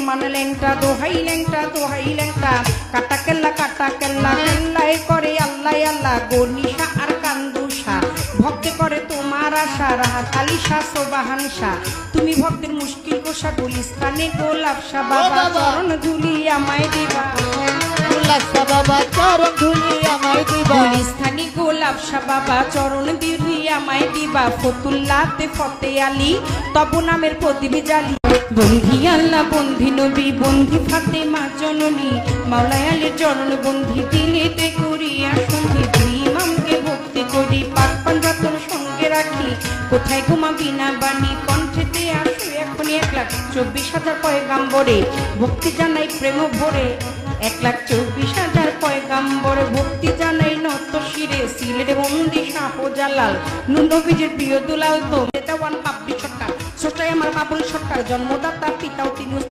মানে ল্যাংটা দোহাই ল্যাংটা কাটা কেল্লা কেল্লায় করে আল্লাহ আল্লাহ গনিশা আর কান্দুষা ভক্তে করে তোমার আশা রাহাত আলী শাহ সোবাহান শাহ তুমি ভক্তের মুশকিল কোষা গুলিস্তানে গোলাপ শাহ বাবা চরণ ধুলি আমায় দিবা বাবা চরণ ধুলি আমায় দিবা গুলিস্তানি গোলাপ শাহ বাবা চরণ ধুলি আমায় দিবা ফতুল্লাতে ফতে আলী তব নামের প্রদীপ জালি বন্ধি আল্লাহ বন্ধি নবী বন্ধি ফাতেমা জননী মাওলায় আলীর চরণ বন্ধি দিলেতে করিয়া সন্ধি দুই ইমামকে ভক্তি করি পাক পান রতন সঙ্গে রাখি কোথায় ঘুমাবি না বাণী কণ্ঠেতে আসো এখনই 1,24,000 পয়গাম্বরে ভক্তি জানাই প্রেম ভরে 1,24,000 পয়গাম্বরে ভক্তি জানাই নত শিরে সিলেটে বন্দি শাহজালাল নবীজির প্রিয় দুলাল তো এটা ওয়ান পাপড়ি সরকার ছোটাই আমার বাবুল সরকার জন্মদাতা পিতাও তিনি